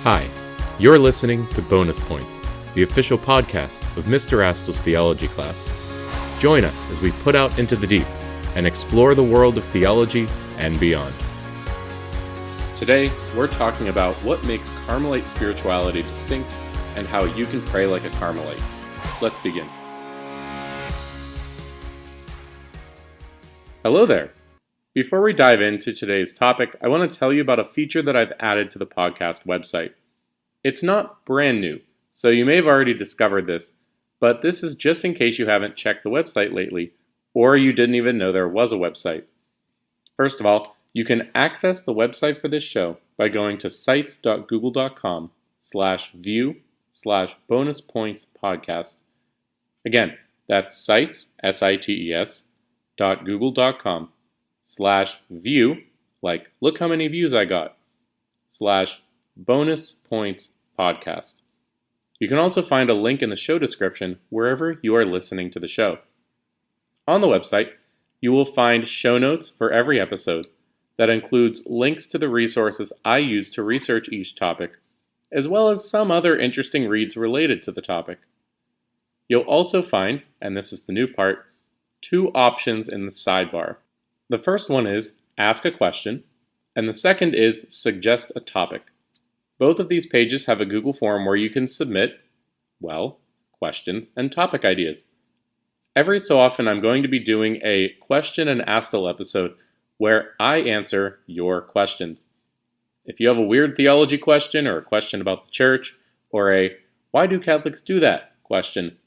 Hi, you're listening to Bonus Points, the official podcast of Mr. Astel's theology class. Join us as we put out into the deep and explore the world of theology and beyond. Today, we're talking about what makes Carmelite spirituality distinct and how you can pray like a Carmelite. Let's begin. Hello there. Before we dive into today's topic, I want to tell you about a feature that I've added to the podcast website. It's not brand new, so you may have already discovered this, but this is just in case you haven't checked the website lately, or you didn't even know there was a website. First of all, you can access the website for this show by going to sites.google.com/view/bonuspointspodcast. Again, that's sites, sites, .google.com/view, like look how many views I got, /bonus points podcast. You can also find a link in the show description wherever you are listening to the show. On the website, you will find show notes for every episode that includes links to the resources I use to research each topic, as well as some other interesting reads related to the topic. You'll also find, and this is the new part, two options in the sidebar. The first one is Ask a Question, and the second is Suggest a Topic. Both of these pages have a Google form where you can submit, questions and topic ideas. Every so often I'm going to be doing a Question and Astel episode where I answer your questions. If you have a weird theology question or a question about the church or a why do Catholics do that question,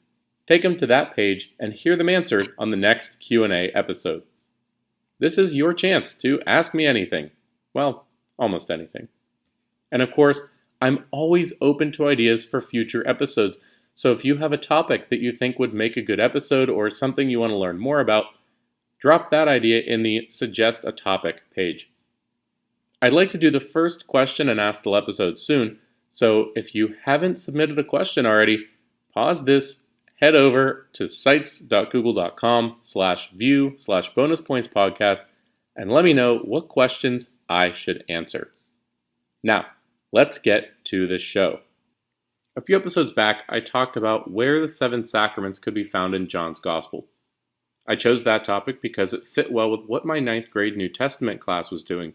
take them to that page and hear them answered on the next Q&A episode. This is your chance to ask me anything. Well, almost anything. And of course, I'm always open to ideas for future episodes. So if you have a topic that you think would make a good episode or something you want to learn more about, drop that idea in the Suggest a Topic page. I'd like to do the first Question and Astel episode soon, so if you haven't submitted a question already, pause this, head over to sites.google.com/view/bonuspointspodcast and let me know what questions I should answer. Now, let's get to the show. A few episodes back, I talked about where the 7 sacraments could be found in John's Gospel. I chose that topic because it fit well with what my 9th grade New Testament class was doing.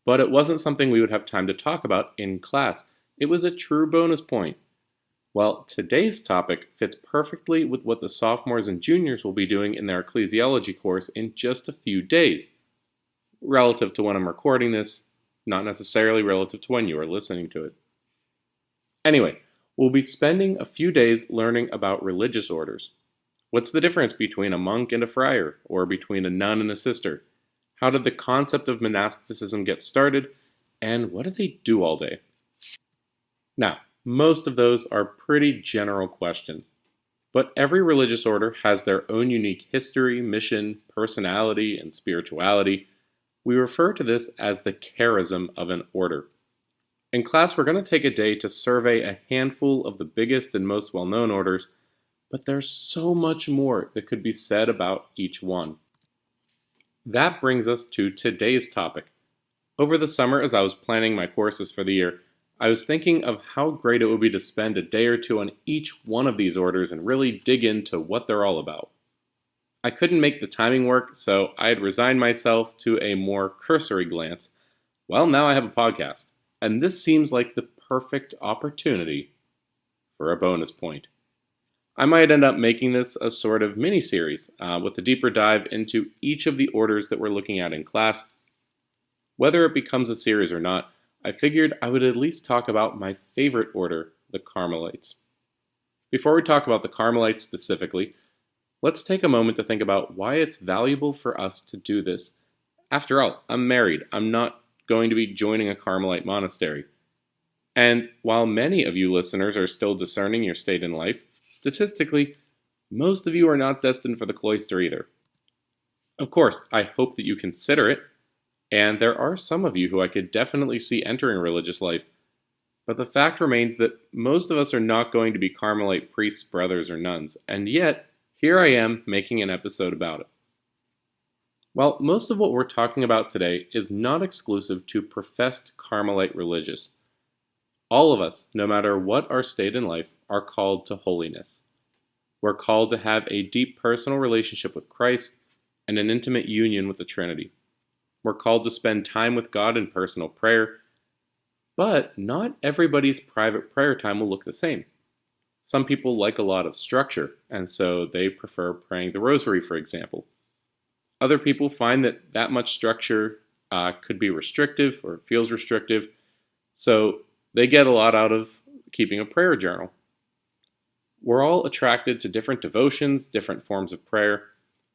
But it wasn't something we would have time to talk about in class. It was a true bonus point. Well, today's topic fits perfectly with what the sophomores and juniors will be doing in their ecclesiology course in just a few days. Relative to when I'm recording this, not necessarily relative to when you are listening to it. Anyway, we'll be spending a few days learning about religious orders. What's the difference between a monk and a friar, or between a nun and a sister? How did the concept of monasticism get started, and what do they do all day? Now, most of those are pretty general questions, but every religious order has their own unique history, mission, personality, and spirituality. We refer to this as the charism of an order. In class, we're going to take a day to survey a handful of the biggest and most well-known orders, but there's so much more that could be said about each one. That brings us to today's topic. Over the summer, as I was planning my courses for the year, I was thinking of how great it would be to spend a day or two on each one of these orders and really dig into what they're all about. I couldn't make the timing work, so I had resigned myself to a more cursory glance. Well, now I have a podcast, and this seems like the perfect opportunity for a bonus point. I might end up making this a sort of mini-series with a deeper dive into each of the orders that we're looking at in class. Whether it becomes a series or not, I figured I would at least talk about my favorite order, the Carmelites. Before we talk about the Carmelites specifically, let's take a moment to think about why it's valuable for us to do this. After all, I'm married. I'm not going to be joining a Carmelite monastery. And while many of you listeners are still discerning your state in life, statistically, most of you are not destined for the cloister either. Of course, I hope that you consider it, and there are some of you who I could definitely see entering religious life, but the fact remains that most of us are not going to be Carmelite priests, brothers, or nuns, and yet, here I am making an episode about it. Well, most of what we're talking about today is not exclusive to professed Carmelite religious. All of us, no matter what our state in life, are called to holiness. We're called to have a deep personal relationship with Christ and an intimate union with the Trinity. We're called to spend time with God in personal prayer, but not everybody's private prayer time will look the same. Some people like a lot of structure, and so they prefer praying the rosary, for example. Other people find that much structure could be restrictive or feels restrictive, so they get a lot out of keeping a prayer journal. We're all attracted to different devotions, different forms of prayer.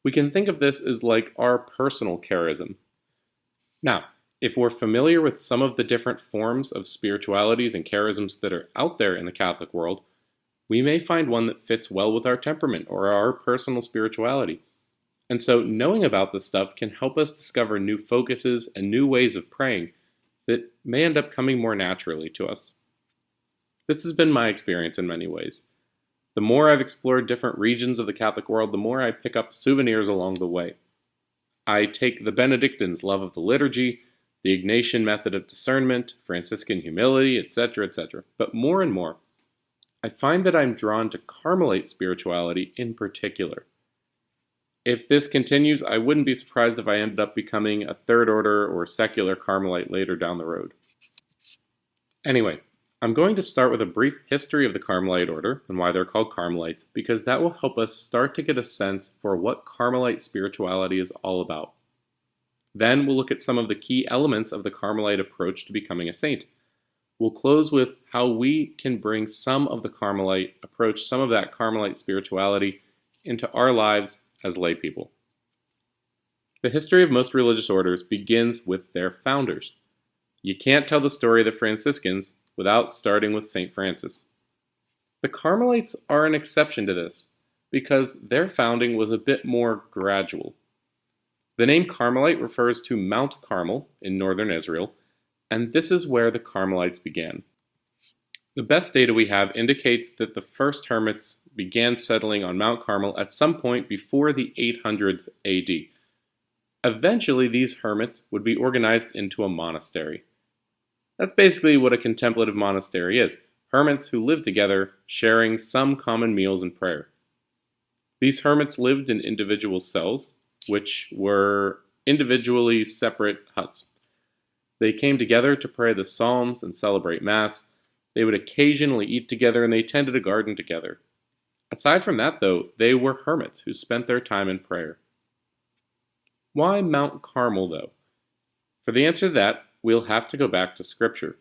We can think of this as like our personal charism. Now, if we're familiar with some of the different forms of spiritualities and charisms that are out there in the Catholic world, we may find one that fits well with our temperament or our personal spirituality. And so knowing about this stuff can help us discover new focuses and new ways of praying that may end up coming more naturally to us. This has been my experience in many ways. The more I've explored different regions of the Catholic world, the more I pick up souvenirs along the way. I take the Benedictines' love of the liturgy, the Ignatian method of discernment, Franciscan humility, etc., etc. But more and more, I find that I'm drawn to Carmelite spirituality in particular. If this continues, I wouldn't be surprised if I ended up becoming a third order or secular Carmelite later down the road. Anyway, I'm going to start with a brief history of the Carmelite order and why they're called Carmelites, because that will help us start to get a sense for what Carmelite spirituality is all about. Then we'll look at some of the key elements of the Carmelite approach to becoming a saint. We'll close with how we can bring some of the Carmelite approach, some of that Carmelite spirituality into our lives as lay people. The history of most religious orders begins with their founders. You can't tell the story of the Franciscans without starting with St. Francis. The Carmelites are an exception to this because their founding was a bit more gradual. The name Carmelite refers to Mount Carmel in northern Israel, and this is where the Carmelites began. The best data we have indicates that the first hermits began settling on Mount Carmel at some point before the 800s AD. Eventually, these hermits would be organized into a monastery. That's basically what a contemplative monastery is, hermits who live together, sharing some common meals and prayer. These hermits lived in individual cells, which were individually separate huts. They came together to pray the Psalms and celebrate Mass. They would occasionally eat together, and they tended a garden together. Aside from that, though, they were hermits who spent their time in prayer. Why Mount Carmel, though? For the answer to that, we'll have to go back to Scripture.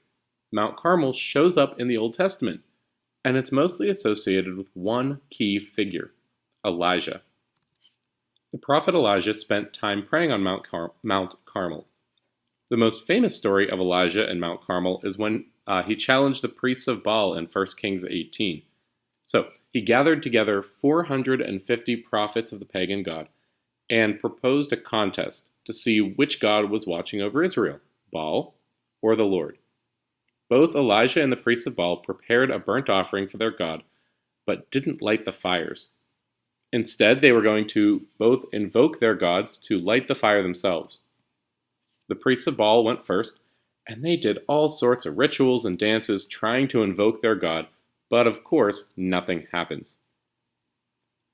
Mount Carmel shows up in the Old Testament, and it's mostly associated with one key figure, Elijah. The prophet Elijah spent time praying on Mount Carmel. The most famous story of Elijah and Mount Carmel is when he challenged the priests of Baal in 1 Kings 18. So, he gathered together 450 prophets of the pagan god and proposed a contest to see which god was watching over Israel, Baal or the Lord. Both Elijah and the priests of Baal prepared a burnt offering for their god, but didn't light the fires. Instead, they were going to both invoke their gods to light the fire themselves. The priests of Baal went first, and they did all sorts of rituals and dances trying to invoke their god, but of course, nothing happens.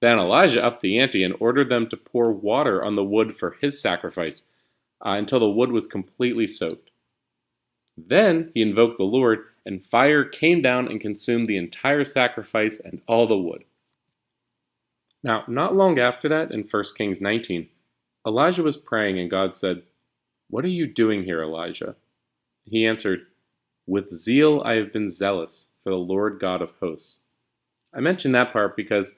Then Elijah upped the ante and ordered them to pour water on the wood for his sacrifice until the wood was completely soaked. Then he invoked the Lord, and fire came down and consumed the entire sacrifice and all the wood. Now, not long after that, in 1 Kings 19, Elijah was praying, and God said, "What are you doing here, Elijah?" He answered, "With zeal I have been zealous for the Lord God of hosts." I mention that part because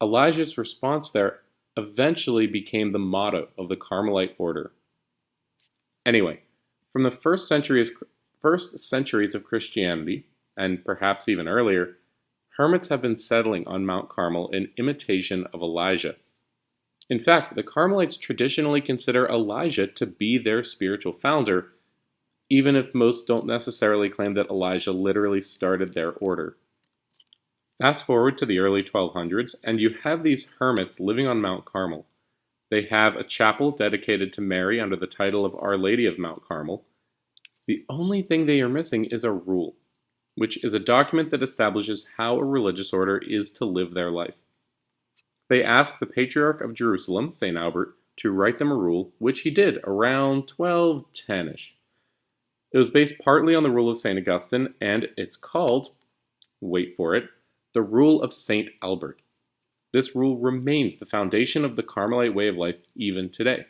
Elijah's response there eventually became the motto of the Carmelite order. Anyway, from the first centuries of Christianity, and perhaps even earlier, hermits have been settling on Mount Carmel in imitation of Elijah. In fact, the Carmelites traditionally consider Elijah to be their spiritual founder, even if most don't necessarily claim that Elijah literally started their order. Fast forward to the early 1200s, and you have these hermits living on Mount Carmel. They have a chapel dedicated to Mary under the title of Our Lady of Mount Carmel. The only thing they are missing is a rule. which is a document that establishes how a religious order is to live their life. They asked the Patriarch of Jerusalem, St. Albert, to write them a rule, which he did around 1210-ish. It was based partly on the rule of St. Augustine, and it's called, wait for it, the Rule of St. Albert. This rule remains the foundation of the Carmelite way of life even today.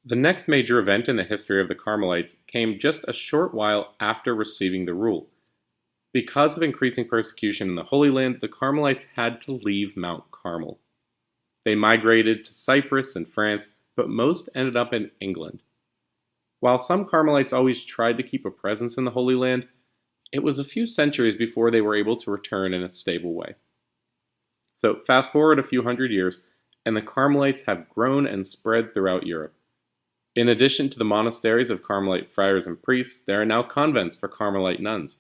The next major event in the history of the Carmelites came just a short while after receiving the rule. Because of increasing persecution in the Holy Land, the Carmelites had to leave Mount Carmel. They migrated to Cyprus and France, but most ended up in England. While some Carmelites always tried to keep a presence in the Holy Land, it was a few centuries before they were able to return in a stable way. So fast forward a few hundred years, and the Carmelites have grown and spread throughout Europe. In addition to the monasteries of Carmelite friars and priests, there are now convents for Carmelite nuns.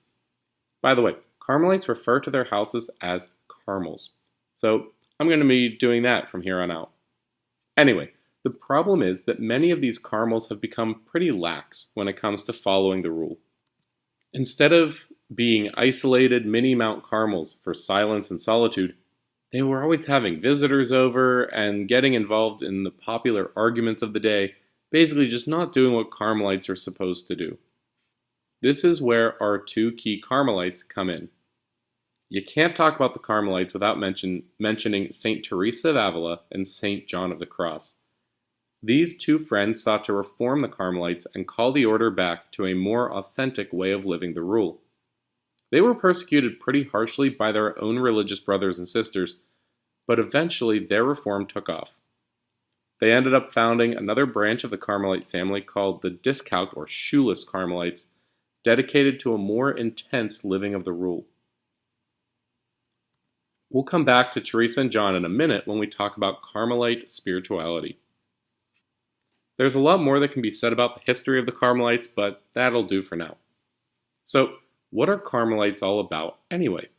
By the way, Carmelites refer to their houses as Carmels, so I'm going to be doing that from here on out. Anyway, the problem is that many of these Carmels have become pretty lax when it comes to following the rule. Instead of being isolated mini Mount Carmels for silence and solitude, they were always having visitors over and getting involved in the popular arguments of the day, basically just not doing what Carmelites are supposed to do. This is where our two key Carmelites come in. You can't talk about the Carmelites without mentioning St. Teresa of Avila and St. John of the Cross. These two friends sought to reform the Carmelites and call the order back to a more authentic way of living the rule. They were persecuted pretty harshly by their own religious brothers and sisters, but eventually their reform took off. They ended up founding another branch of the Carmelite family called the Discalced or Shoeless Carmelites, dedicated to a more intense living of the rule. We'll come back to Teresa and John in a minute when we talk about Carmelite spirituality. There's a lot more that can be said about the history of the Carmelites, but that'll do for now. So, what are Carmelites all about anyway?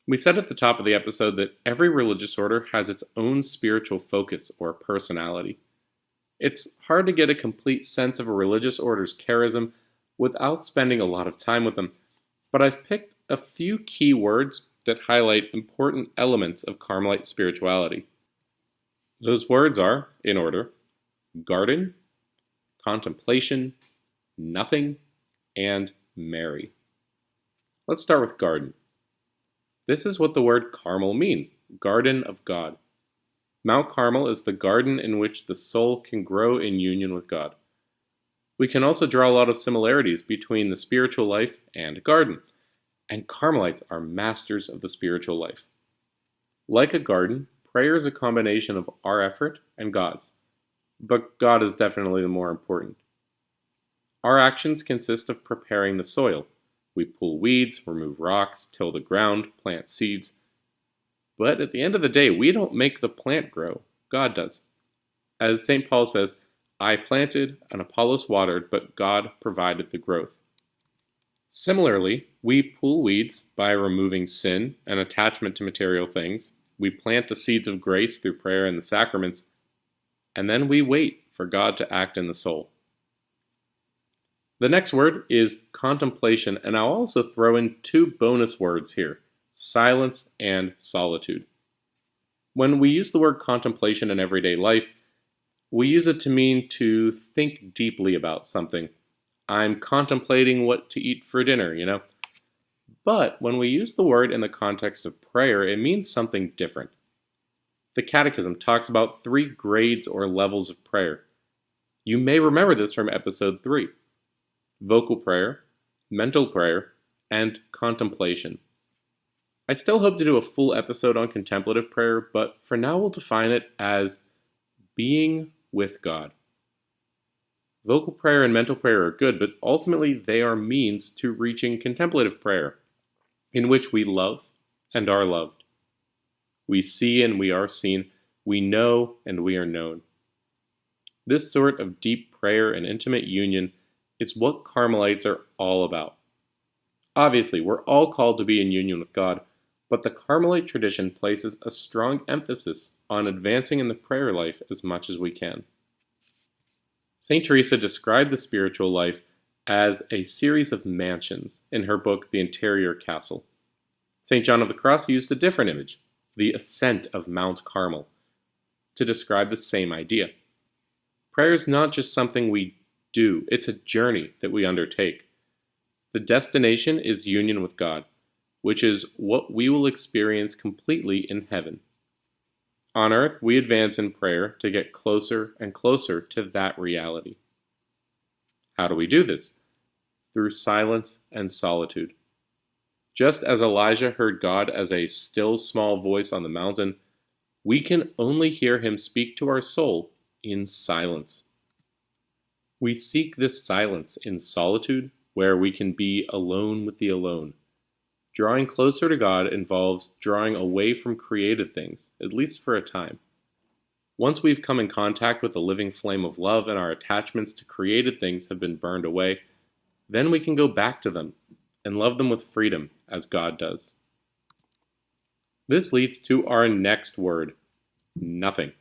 We said at the top of the episode that every religious order has its own spiritual focus or personality. It's hard to get a complete sense of a religious order's charism without spending a lot of time with them, but I've picked a few key words that highlight important elements of Carmelite spirituality. Those words are, in order, garden, contemplation, nothing, and Mary. Let's start with garden. This is what the word Carmel means, garden of God. Mount Carmel is the garden in which the soul can grow in union with God. We can also draw a lot of similarities between the spiritual life and garden, and Carmelites are masters of the spiritual life. Like a garden, prayer is a combination of our effort and God's, but God is definitely the more important. Our actions consist of preparing the soil. We pull weeds, remove rocks, till the ground, plant seeds. But at the end of the day, we don't make the plant grow. God does. As St. Paul says, I planted and Apollos watered, but God provided the growth. Similarly, we pull weeds by removing sin and attachment to material things. We plant the seeds of grace through prayer and the sacraments. And then we wait for God to act in the soul. The next word is contemplation, and I'll also throw in two bonus words here, silence and solitude. When we use the word contemplation in everyday life, we use it to mean to think deeply about something. I'm contemplating what to eat for dinner, But when we use the word in the context of prayer, it means something different. The Catechism talks about 3 grades or levels of prayer. You may remember this from episode 3. Vocal prayer, mental prayer, and contemplation. I still hope to do a full episode on contemplative prayer, but for now we'll define it as being with God. Vocal prayer and mental prayer are good, but ultimately they are means to reaching contemplative prayer, in which we love and are loved. We see and we are seen. We know and we are known. This sort of deep prayer and intimate union is what Carmelites are all about. Obviously, we're all called to be in union with God, but the Carmelite tradition places a strong emphasis on advancing in the prayer life as much as we can. St. Teresa described the spiritual life as a series of mansions in her book, The Interior Castle. St. John of the Cross used a different image, the ascent of Mount Carmel, to describe the same idea. Prayer is not just something we do, it's a journey that we undertake. The destination is union with God, which is what we will experience completely in heaven. On earth, we advance in prayer to get closer and closer to that reality. How do we do this? Through silence and solitude. Just as Elijah heard God as a still small voice on the mountain, we can only hear him speak to our soul in silence. We seek this silence in solitude, where we can be alone with the alone. Drawing closer to God involves drawing away from created things, at least for a time. Once we've come in contact with the living flame of love and our attachments to created things have been burned away, then we can go back to them and love them with freedom as God does. This leads to our next word, nothing.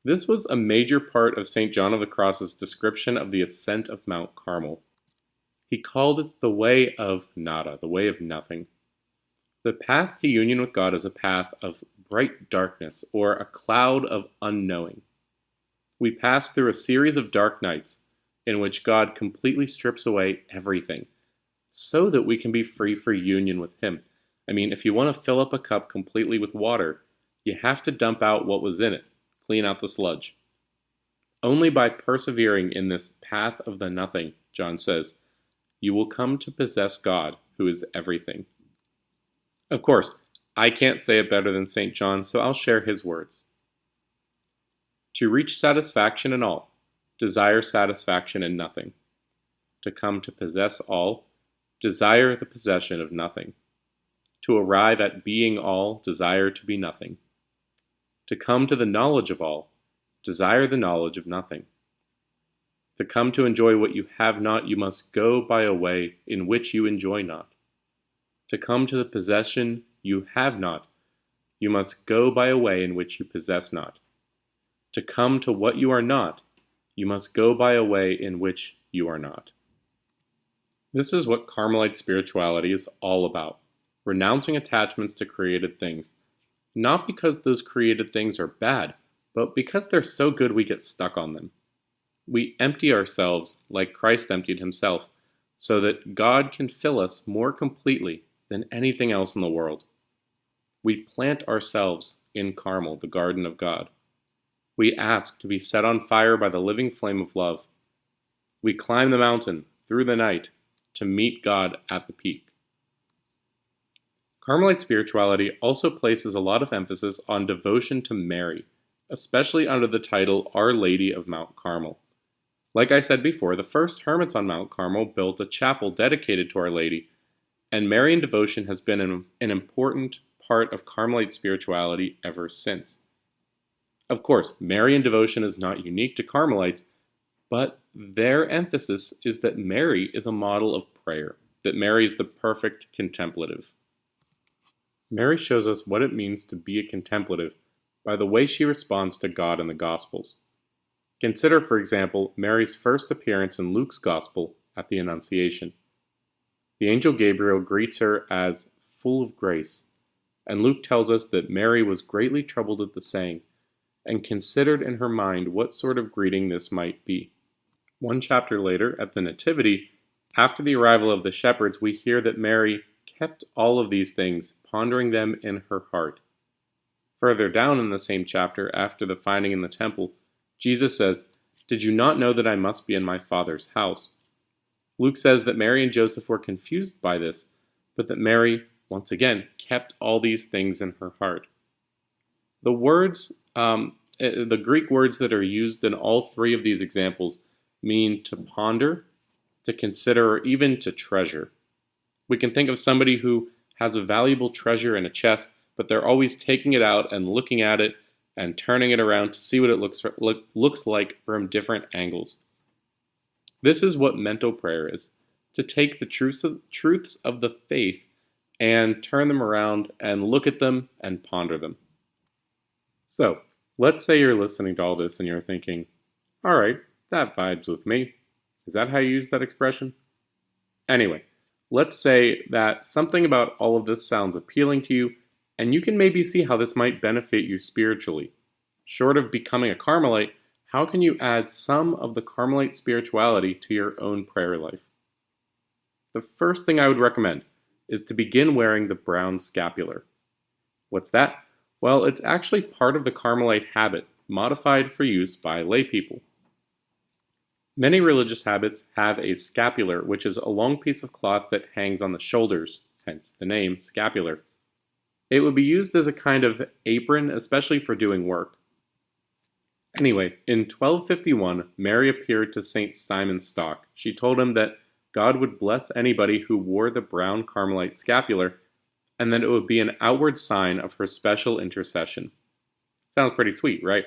This was a major part of St. John of the Cross's description of the ascent of Mount Carmel. He called it the way of nada, the way of nothing. The path to union with God is a path of bright darkness, or a cloud of unknowing. We pass through a series of dark nights in which God completely strips away everything, so that we can be free for union with Him. I mean, if you want to fill up a cup completely with water, you have to dump out what was in it, clean out the sludge. Only by persevering in this path of the nothing, John says, you will come to possess God, who is everything. Of course, I can't say it better than St. John, so I'll share his words. To reach satisfaction in all, desire satisfaction in nothing. To come to possess all, desire the possession of nothing. To arrive at being all, desire to be nothing. To come to the knowledge of all, desire the knowledge of nothing. To come to enjoy what you have not, you must go by a way in which you enjoy not. To come to the possession you have not, you must go by a way in which you possess not. To come to what you are not, you must go by a way in which you are not. This is what Carmelite spirituality is all about, renouncing attachments to created things, not because those created things are bad, but because they're so good we get stuck on them. We empty ourselves like Christ emptied himself, so that God can fill us more completely than anything else in the world. We plant ourselves in Carmel, the garden of God. We ask to be set on fire by the living flame of love. We climb the mountain through the night to meet God at the peak. Carmelite spirituality also places a lot of emphasis on devotion to Mary, especially under the title Our Lady of Mount Carmel. Like I said before, the first hermits on Mount Carmel built a chapel dedicated to Our Lady, and Marian devotion has been an important part of Carmelite spirituality ever since. Of course, Marian devotion is not unique to Carmelites, but their emphasis is that Mary is a model of prayer, that Mary is the perfect contemplative. Mary shows us what it means to be a contemplative by the way she responds to God in the Gospels. Consider, for example, Mary's first appearance in Luke's Gospel at the Annunciation. The angel Gabriel greets her as full of grace, and Luke tells us that Mary was greatly troubled at the saying, and considered in her mind what sort of greeting this might be. One chapter later, at the Nativity, after the arrival of the shepherds, we hear that Mary kept all of these things, pondering them in her heart. Further down in the same chapter, after the finding in the temple, Jesus says, "Did you not know that I must be in my Father's house?" Luke says that Mary and Joseph were confused by this, but that Mary, once again, kept all these things in her heart. The Greek words that are used in all three of these examples mean to ponder, to consider, or even to treasure. We can think of somebody who has a valuable treasure in a chest, but they're always taking it out and looking at it and turning it around to see what it looks like from different angles. This is what mental prayer is, to take the truths of the faith and turn them around and look at them and ponder them. So, let's say you're listening to all this and you're thinking, all right, that vibes with me. Is that how you use that expression? Anyway, let's say that something about all of this sounds appealing to you, and you can maybe see how this might benefit you spiritually. Short of becoming a Carmelite, how can you add some of the Carmelite spirituality to your own prayer life? The first thing I would recommend is to begin wearing the Brown Scapular. What's that? Well, it's actually part of the Carmelite habit, modified for use by lay people. Many religious habits have a scapular, which is a long piece of cloth that hangs on the shoulders, hence the name scapular. It would be used as a kind of apron, especially for doing work. Anyway, in 1251, Mary appeared to St. Simon Stock. She told him that God would bless anybody who wore the brown Carmelite scapular, and that it would be an outward sign of her special intercession. Sounds pretty sweet, right?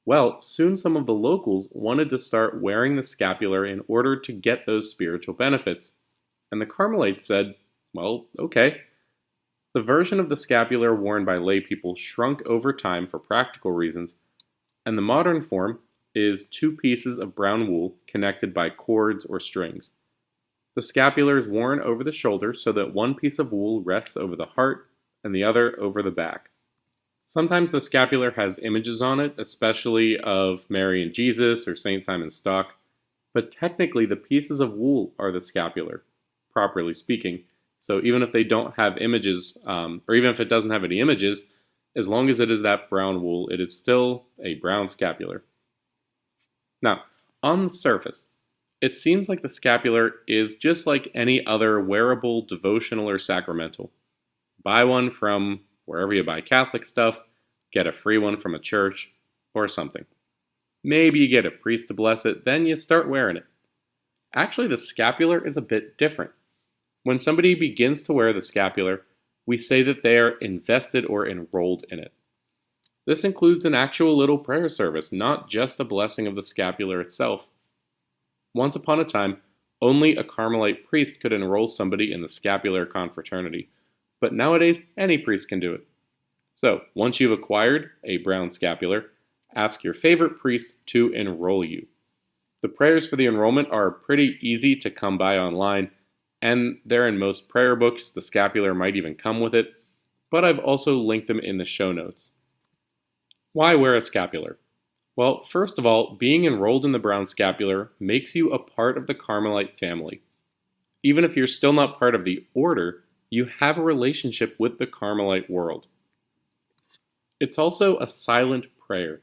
Well, soon some of the locals wanted to start wearing the scapular in order to get those spiritual benefits. And the Carmelites said, well, okay. The version of the scapular worn by lay people shrunk over time for practical reasons, and the modern form is 2 pieces of brown wool connected by cords or strings. The scapular is worn over the shoulder so that one piece of wool rests over the heart and the other over the back. Sometimes the scapular has images on it, especially of Mary and Jesus or St. Simon Stock, but technically the pieces of wool are the scapular, properly speaking. So even if they don't have images, or even if it doesn't have any images, as long as it is that brown wool, it is still a brown scapular. Now, on the surface, it seems like the scapular is just like any other wearable devotional or sacramental. Buy one from wherever you buy Catholic stuff, get a free one from a church, or something. Maybe you get a priest to bless it, then you start wearing it. Actually, the scapular is a bit different. When somebody begins to wear the scapular, we say that they are invested or enrolled in it. This includes an actual little prayer service, not just a blessing of the scapular itself. Once upon a time, only a Carmelite priest could enroll somebody in the scapular confraternity, but nowadays any priest can do it. So, once you've acquired a brown scapular, ask your favorite priest to enroll you. The prayers for the enrollment are pretty easy to come by online, and they're in most prayer books. The scapular might even come with it, but I've also linked them in the show notes. Why wear a scapular? Well, first of all, being enrolled in the brown scapular makes you a part of the Carmelite family. Even if you're still not part of the order, you have a relationship with the Carmelite world. It's also a silent prayer,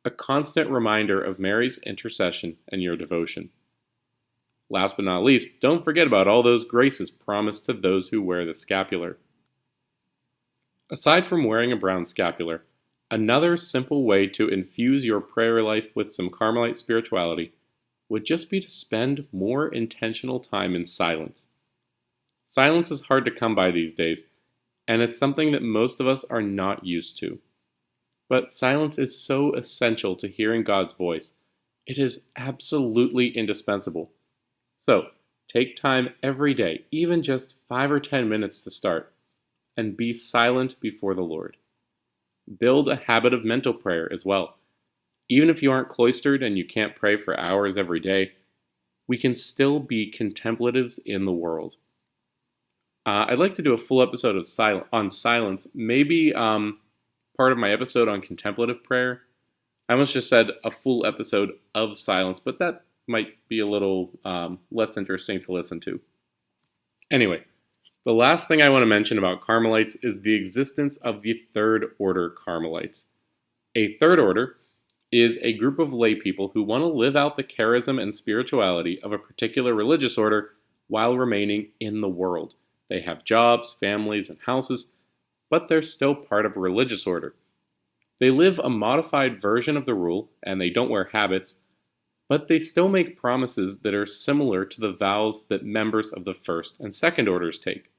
a constant reminder of Mary's intercession and your devotion. Last but not least, don't forget about all those graces promised to those who wear the scapular. Aside from wearing a brown scapular, another simple way to infuse your prayer life with some Carmelite spirituality would just be to spend more intentional time in silence. Silence is hard to come by these days, and it's something that most of us are not used to. But silence is so essential to hearing God's voice. It is absolutely indispensable. So, take time every day, even just 5 or 10 minutes to start, and be silent before the Lord. Build a habit of mental prayer as well. Even if you aren't cloistered and you can't pray for hours every day, we can still be contemplatives in the world. I'd like to do a full episode on silence, maybe part of my episode on contemplative prayer. I almost just said a full episode of silence, but that might be a little less interesting to listen to. Anyway, the last thing I want to mention about Carmelites is the existence of the Third Order Carmelites. A Third Order is a group of lay people who want to live out the charism and spirituality of a particular religious order while remaining in the world. They have jobs, families, and houses, but they're still part of a religious order. They live a modified version of the rule, and they don't wear habits, but they still make promises that are similar to the vows that members of the first and second orders take.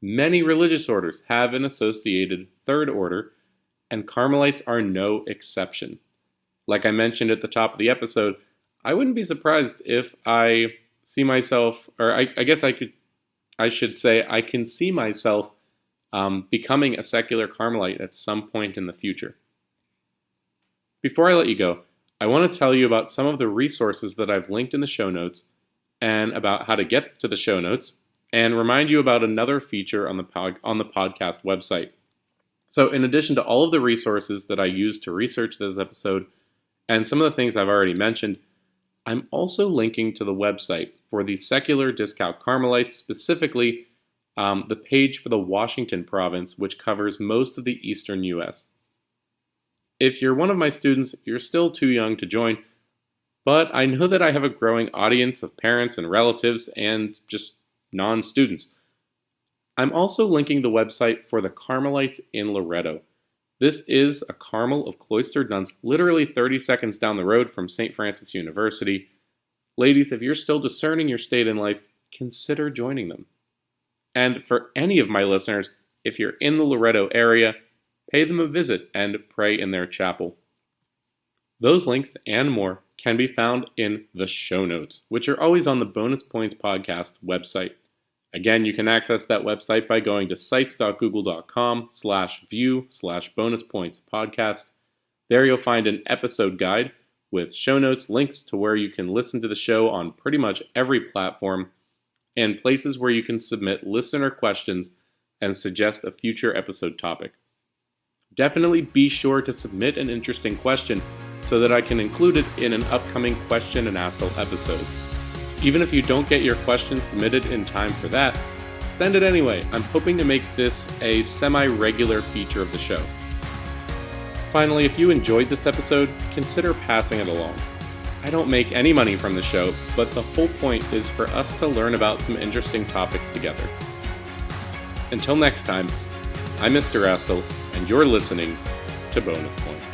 Many religious orders have an associated third order, and Carmelites are no exception. Like I mentioned at the top of the episode, I wouldn't be surprised if I see myself, or I should say I can see myself becoming a secular Carmelite at some point in the future. Before I let you go, I want to tell you about some of the resources that I've linked in the show notes and about how to get to the show notes, and remind you about another feature on the podcast website. So in addition to all of the resources that I used to research this episode and some of the things I've already mentioned, I'm also linking to the website for the secular discount Carmelites, specifically the page for the Washington province, which covers most of the eastern U.S. If you're one of my students, you're still too young to join, but I know that I have a growing audience of parents and relatives and just non-students. I'm also linking the website for the Carmelites in Loretto. This is a Carmel of cloistered nuns, literally 30 seconds down the road from St. Francis University. Ladies, if you're still discerning your state in life, consider joining them. And for any of my listeners, if you're in the Loretto area, pay them a visit and pray in their chapel. Those links and more can be found in the show notes, which are always on the Bonus Points Podcast website. Again, you can access that website by going to sites.google.com/view/bonuspointspodcast. There you'll find an episode guide with show notes, links to where you can listen to the show on pretty much every platform, and places where you can submit listener questions and suggest a future episode topic. Definitely be sure to submit an interesting question so that I can include it in an upcoming Question and Asshole episode. Even if you don't get your question submitted in time for that, send it anyway. I'm hoping to make this a semi-regular feature of the show. Finally, if you enjoyed this episode, consider passing it along. I don't make any money from the show, but the whole point is for us to learn about some interesting topics together. Until next time, I'm Mr. Astle, and you're listening to Bonus Points.